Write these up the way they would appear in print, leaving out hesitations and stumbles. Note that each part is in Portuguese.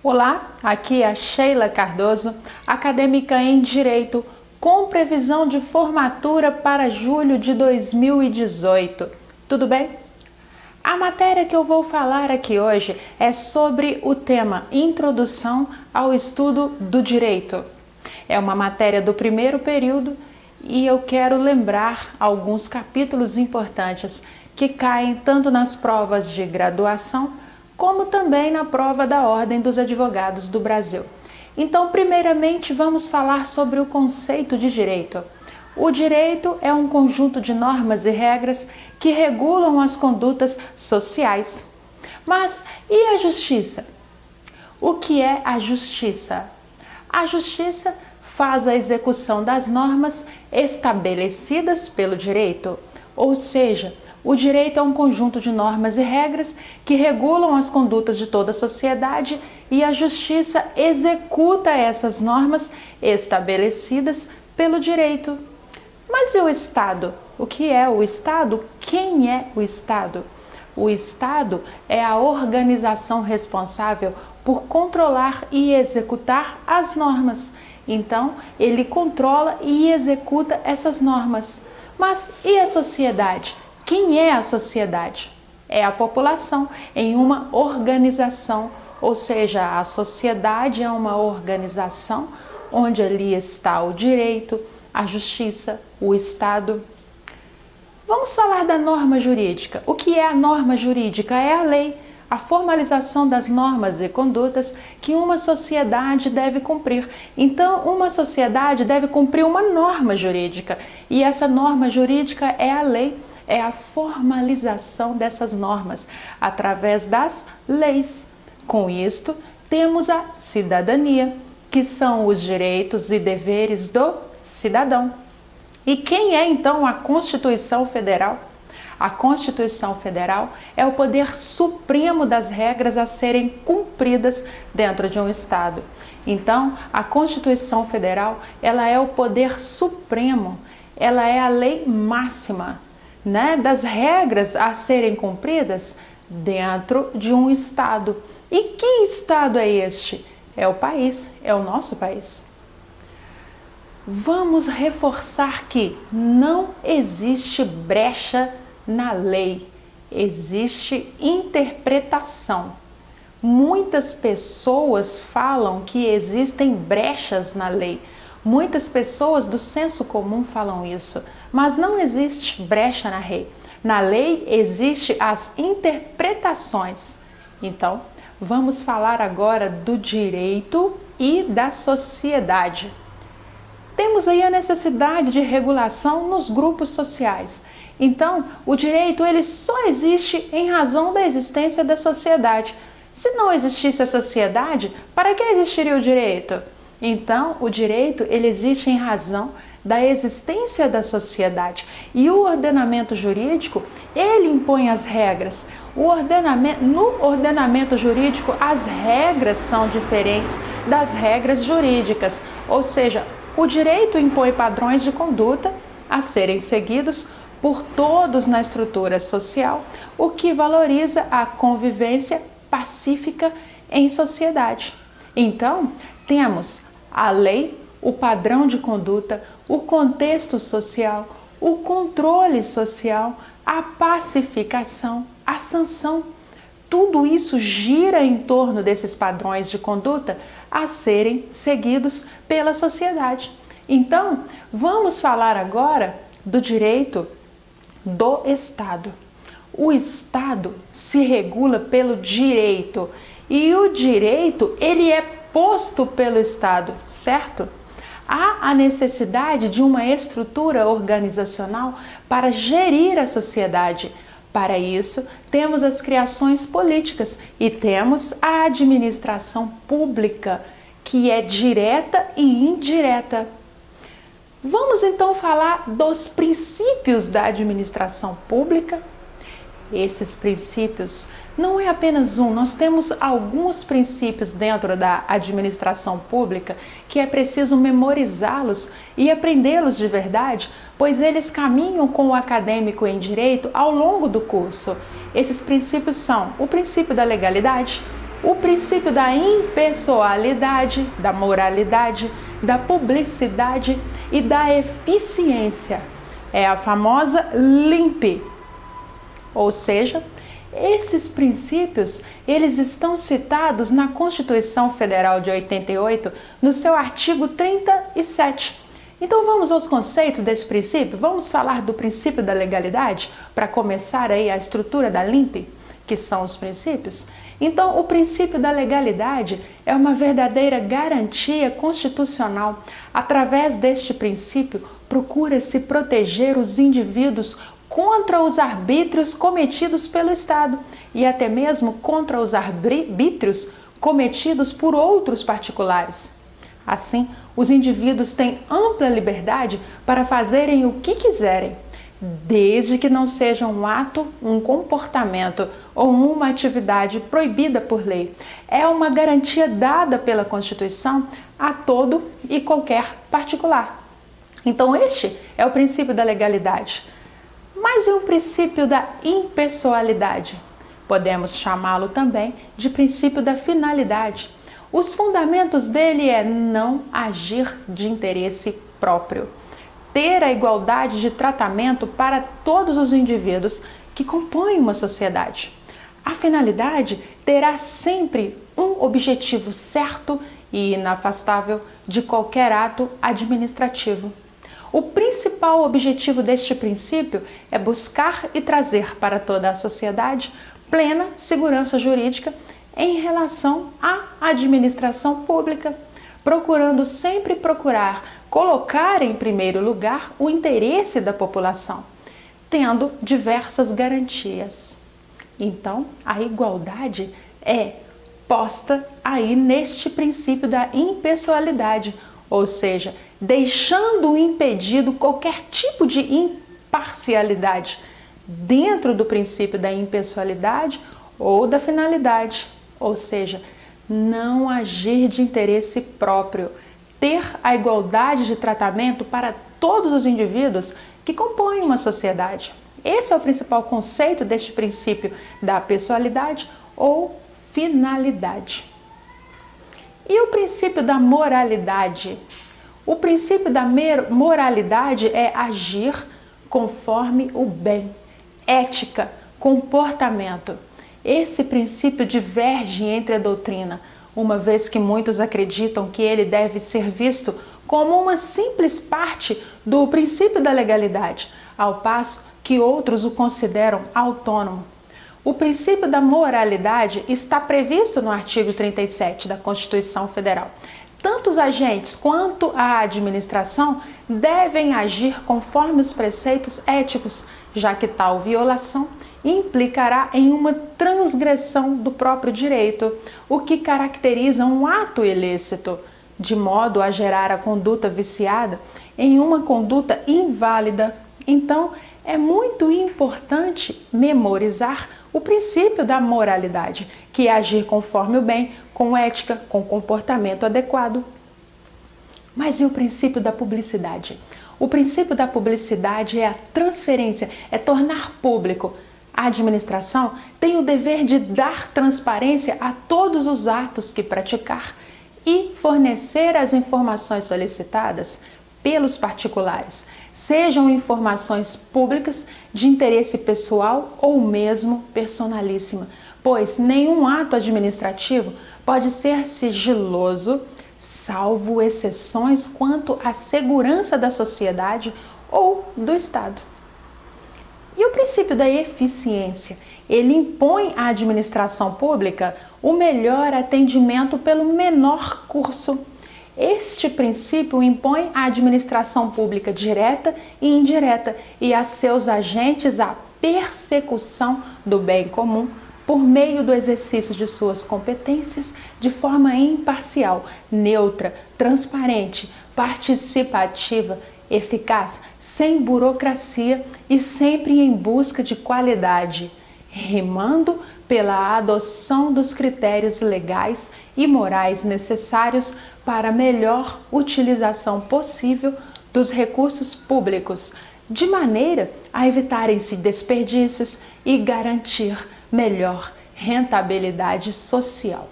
Olá, aqui é a Sheila Cardoso, acadêmica em Direito, com previsão de formatura para julho de 2018. Tudo bem? A matéria que eu vou falar aqui hoje é sobre o tema Introdução ao Estudo do Direito. É uma matéria do primeiro período e eu quero lembrar alguns capítulos importantes que caem tanto nas provas de graduação como também na prova da Ordem dos Advogados do Brasil. Então, primeiramente, vamos falar sobre o conceito de direito. O direito é um conjunto de normas e regras que regulam as condutas sociais. Mas e a justiça? O que é a justiça? A justiça faz a execução das normas estabelecidas pelo direito, ou seja, o direito é um conjunto de normas e regras que regulam as condutas de toda a sociedade e a justiça executa essas normas estabelecidas pelo direito. Mas e o Estado? O que é o Estado? Quem é o Estado? O Estado é a organização responsável por controlar e executar as normas. Então, ele controla e executa essas normas. Mas e a sociedade? Quem é a sociedade? É a população em uma organização, ou seja, a sociedade é uma organização onde ali está o direito, a justiça, o Estado. Vamos falar da norma jurídica. O que é a norma jurídica? É a lei, a formalização das normas e condutas que uma sociedade deve cumprir. Então, uma sociedade deve cumprir uma norma jurídica e essa norma jurídica é a lei. É a formalização dessas normas através das leis. Com isto, temos a cidadania, que são os direitos e deveres do cidadão. E quem é então a Constituição Federal? A Constituição Federal é o poder supremo das regras a serem cumpridas dentro de um Estado. Então, a Constituição Federal, ela é o poder supremo, ela é a lei máxima, das regras a serem cumpridas dentro de um Estado. E que Estado é este? É o país, é o nosso país. Vamos reforçar que não existe brecha na lei, existe interpretação. Muitas pessoas falam que existem brechas na lei. Muitas pessoas do senso comum falam isso, mas não existe brecha na lei. Na lei existe as interpretações. Então, vamos falar agora do direito e da sociedade. Temos aí a necessidade de regulação nos grupos sociais. Então, o direito ele só existe em razão da existência da sociedade. Se não existisse a sociedade, para que existiria o direito? Então, o direito ele existe em razão da existência da sociedade. E o ordenamento jurídico, ele impõe as regras. No ordenamento jurídico, as regras são diferentes das regras jurídicas. Ou seja, o direito impõe padrões de conduta a serem seguidos por todos na estrutura social, o que valoriza a convivência pacífica em sociedade. Então, temos a lei, o padrão de conduta, o contexto social, o controle social, a pacificação, a sanção. Tudo isso gira em torno desses padrões de conduta a serem seguidos pela sociedade. Então, vamos falar agora do direito do Estado. O Estado se regula pelo direito e o direito ele é posto pelo Estado, certo? Há a necessidade de uma estrutura organizacional para gerir a sociedade. Para isso, temos as criações políticas e temos a administração pública, que é direta e indireta. Vamos então falar dos princípios da administração pública. Esses princípios não é apenas um, nós temos alguns princípios dentro da administração pública que é preciso memorizá-los e aprendê-los de verdade, pois eles caminham com o acadêmico em direito ao longo do curso. Esses princípios são o princípio da legalidade, o princípio da impessoalidade, da moralidade, da publicidade e da eficiência. É a famosa LIMP. Ou seja, esses princípios, eles estão citados na Constituição Federal de 88, no seu artigo 37. Então vamos aos conceitos desse princípio? Vamos falar do princípio da legalidade para começar aí a estrutura da LIMP, que são os princípios? Então, o princípio da legalidade é uma verdadeira garantia constitucional. Através deste princípio, procura-se proteger os indivíduos contra os arbítrios cometidos pelo Estado e até mesmo contra os arbítrios cometidos por outros particulares. Assim, os indivíduos têm ampla liberdade para fazerem o que quiserem, desde que não seja um ato, um comportamento ou uma atividade proibida por lei. É uma garantia dada pela Constituição a todo e qualquer particular. Então, este é o princípio da legalidade. Mas e o princípio da impessoalidade? Podemos chamá-lo também de princípio da finalidade. Os fundamentos dele é não agir de interesse próprio, ter a igualdade de tratamento para todos os indivíduos que compõem uma sociedade. A finalidade terá sempre um objetivo certo e inafastável de qualquer ato administrativo. O principal objetivo deste princípio é buscar e trazer para toda a sociedade plena segurança jurídica em relação à administração pública, procurando sempre colocar em primeiro lugar o interesse da população, tendo diversas garantias. Então, a igualdade é posta aí neste princípio da impessoalidade, ou seja, deixando impedido qualquer tipo de imparcialidade dentro do princípio da impessoalidade ou da finalidade, ou seja, não agir de interesse próprio, ter a igualdade de tratamento para todos os indivíduos que compõem uma sociedade. Esse é o principal conceito deste princípio da pessoalidade ou finalidade. E o princípio da moralidade? O princípio da moralidade é agir conforme o bem, ética, comportamento. Esse princípio diverge entre a doutrina, uma vez que muitos acreditam que ele deve ser visto como uma simples parte do princípio da legalidade, ao passo que outros o consideram autônomo. O princípio da moralidade está previsto no artigo 37 da Constituição Federal. Tanto os agentes quanto a administração devem agir conforme os preceitos éticos, já que tal violação implicará em uma transgressão do próprio direito, o que caracteriza um ato ilícito, de modo a gerar a conduta viciada em uma conduta inválida. Então, é muito importante memorizar o princípio da moralidade, que é agir conforme o bem, com ética, com comportamento adequado. Mas e o princípio da publicidade? O princípio da publicidade é a transferência, é tornar público. A administração tem o dever de dar transparência a todos os atos que praticar e fornecer as informações solicitadas pelos particulares, sejam informações públicas de interesse pessoal ou mesmo personalíssima, pois nenhum ato administrativo pode ser sigiloso, salvo exceções quanto à segurança da sociedade ou do Estado. E o princípio da eficiência? Ele impõe à administração pública o melhor atendimento pelo menor custo. Este princípio impõe à administração pública direta e indireta e a seus agentes a persecução do bem comum por meio do exercício de suas competências de forma imparcial, neutra, transparente, participativa, eficaz, sem burocracia e sempre em busca de qualidade, rimando pela adoção dos critérios legais e morais necessários para a melhor utilização possível dos recursos públicos, de maneira a evitarem-se desperdícios e garantir melhor rentabilidade social.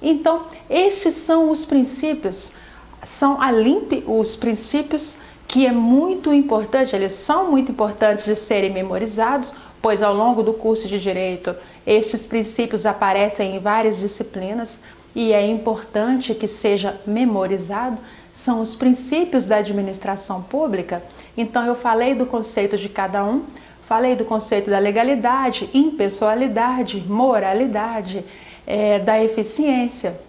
Então, estes são os princípios, são a LIMP, os princípios que é muito importante, eles são muito importantes de serem memorizados, pois ao longo do curso de Direito, estes princípios aparecem em várias disciplinas e é importante que seja memorizado. São os princípios da administração pública. Então, eu falei do conceito de cada um, falei do conceito da legalidade, impessoalidade, moralidade, da eficiência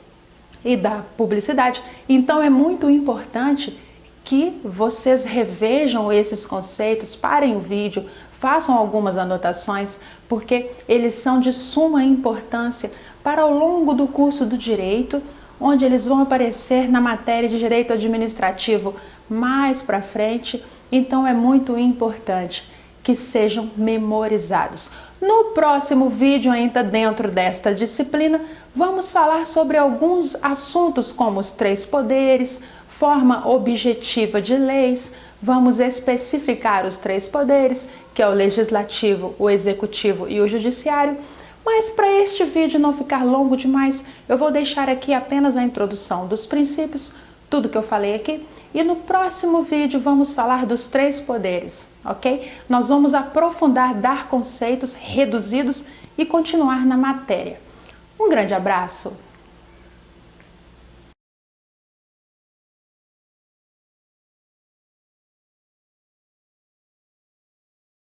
e da publicidade. Então, é muito importante que vocês revejam esses conceitos, parem o vídeo, façam algumas anotações, porque eles são de suma importância para ao longo do curso do Direito, onde eles vão aparecer na matéria de Direito Administrativo mais para frente. Então é muito importante que sejam memorizados. No próximo vídeo, ainda dentro desta disciplina, vamos falar sobre alguns assuntos como os 3 poderes, forma objetiva de leis, vamos especificar os 3 poderes, que é o legislativo, o executivo e o judiciário. Mas para este vídeo não ficar longo demais, eu vou deixar aqui apenas a introdução dos princípios, tudo que eu falei aqui, e no próximo vídeo vamos falar dos 3 poderes, ok? Nós vamos aprofundar, dar conceitos reduzidos e continuar na matéria. Um grande abraço!